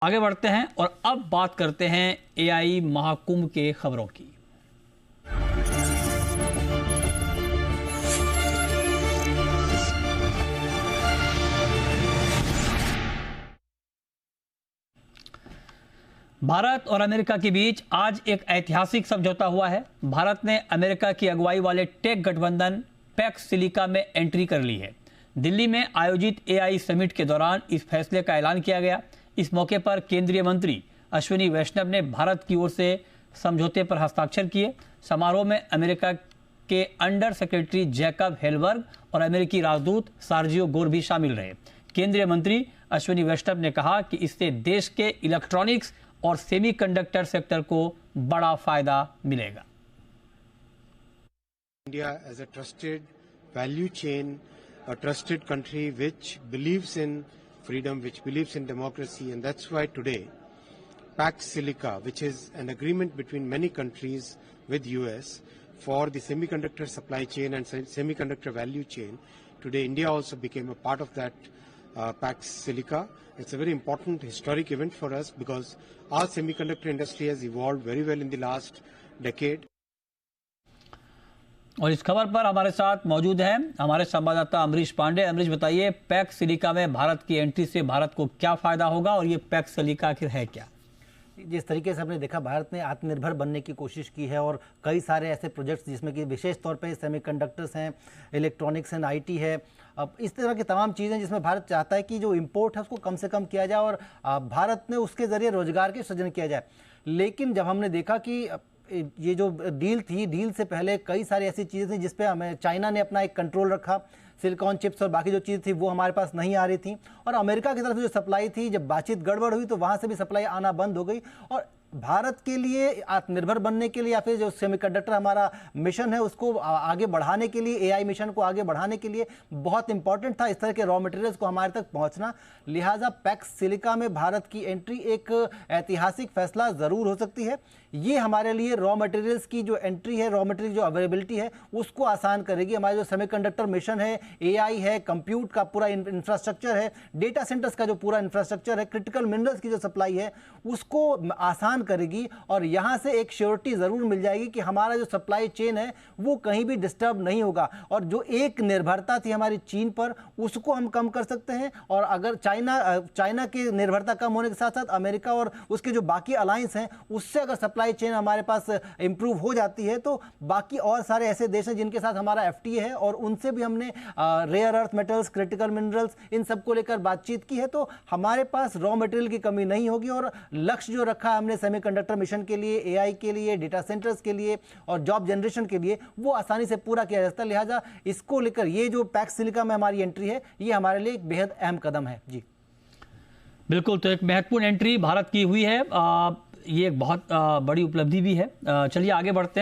आगे बढ़ते हैं और अब बात करते हैं एआई महाकुंभ के खबरों की। भारत और अमेरिका के बीच आज एक ऐतिहासिक समझौता हुआ है। भारत ने अमेरिका की अगुवाई वाले टेक गठबंधन पैक्स सिलिका में एंट्री कर ली है। दिल्ली में आयोजित एआई समिट के दौरान इस फैसले का ऐलान किया गया। इस मौके पर केंद्रीय मंत्री अश्विनी वैष्णव ने भारत की ओर से समझौते पर हस्ताक्षर किए। समारोह में अमेरिका के अंडर सेक्रेटरी जैकब हेलबर्ग और अमेरिकी राजदूत सार्जियो गोर भी शामिल रहे। केंद्रीय मंत्री अश्विनी वैष्णव ने कहा कि इससे देश के इलेक्ट्रॉनिक्स और सेमीकंडक्टर सेक्टर को बड़ा फायदा मिलेगा। India as a trusted value chain, a trusted country which believes in freedom, which believes in democracy, and that's why today Pax Silica, which is an agreement between many countries with US for the semiconductor supply chain and semiconductor value chain, today India also became a part of that Pax Silica. It's a very important historic event for us because our semiconductor industry has evolved very well in the last decade. और इस खबर पर हमारे साथ मौजूद हैं हमारे संवाददाता अमरीश पांडे। अमरीश, बताइए, पैक्स सिलिका में भारत की एंट्री से भारत को क्या फायदा होगा और ये पैक्स सिलिका आखिर है क्या? जिस तरीके से हमने देखा, भारत ने आत्मनिर्भर बनने की कोशिश की है और कई सारे ऐसे प्रोजेक्ट्स जिसमें कि विशेष तौर पे सेमीकंडक्टर्स हैं, इलेक्ट्रॉनिक्स एंड आईटी है, अब इस तरह की तमाम चीज़ें जिसमें भारत चाहता है कि जो इंपोर्ट है उसको कम से कम किया जाए और भारत ने उसके ज़रिए रोजगार के सृजन किया जाए। लेकिन जब हमने देखा कि ये जो डील थी, डील से पहले कई सारी ऐसी चीज़ें थी जिस पे हमें चाइना ने अपना एक कंट्रोल रखा। सिलिकॉन चिप्स और बाकी जो चीज़ थी वो हमारे पास नहीं आ रही थी और अमेरिका की तरफ से जो सप्लाई थी, जब बातचीत गड़बड़ हुई तो वहाँ से भी सप्लाई आना बंद हो गई। और भारत के लिए आत्मनिर्भर बनने के लिए या फिर जो सेमीकंडक्टर हमारा मिशन है उसको आगे बढ़ाने के लिए, एआई मिशन को आगे बढ़ाने के लिए बहुत इंपॉर्टेंट था इस तरह के रॉ मटेरियल्स को हमारे तक पहुंचना। लिहाजा पैक्स सिलिका में भारत की एंट्री एक ऐतिहासिक फैसला ज़रूर हो सकती है। ये हमारे लिए रॉ मटेरियल्स की जो एंट्री है, रॉ मटेरियल जो अवेलेबिलिटी है उसको आसान करेगी। हमारा जो सेमीकंडक्टर मिशन है, एआई है, कंप्यूट का पूरा इंफ्रास्ट्रक्चर है, डेटा सेंटर्स का जो पूरा इंफ्रास्ट्रक्चर है, क्रिटिकल मिनरल्स की जो सप्लाई है उसको आसान करेगी और यहां से एक श्योरिटी जरूर मिल जाएगी कि हमारा जो सप्लाई चेन है वो कहीं भी डिस्टर्ब नहीं होगा और जो एक निर्भरता थी हमारी चीन पर उसको हम कम कर सकते हैं। और अगर चाइना की निर्भरता कम होने के साथ साथ अमेरिका और उसके जो बाकी अलायंस हैं उससे अगर सप्लाई चेन हमारे पास इंप्रूव हो जाती है तो बाकी और सारे ऐसे देश हैं जिनके साथ हमारा एफटीए है और उनसे भी हमने rare earth metals, critical minerals, इन सबको लेकर बातचीत की है। तो हमारे पास रॉ मटेरियल की कमी नहीं होगी और लक्ष्य जो रखा है हमने सेमीकंडक्टर मिशन के लिए, एआई के लिए, डेटा सेंटर्स के लिए और जॉब जनरेशन के लिए, वो आसानी से पूरा किया जा सकता है। लिहाजा इसको लेकर ये जो पैक्स सिलिका में हमारी एंट्री है ये हमारे लिए एक बेहद अहम कदम है। जी बिल्कुल, तो एक महत्वपूर्ण एंट्री भारत की हुई है। ये एक बहुत बड़ी उपलब्धि भी है। चलिए आगे बढ़ते हैं।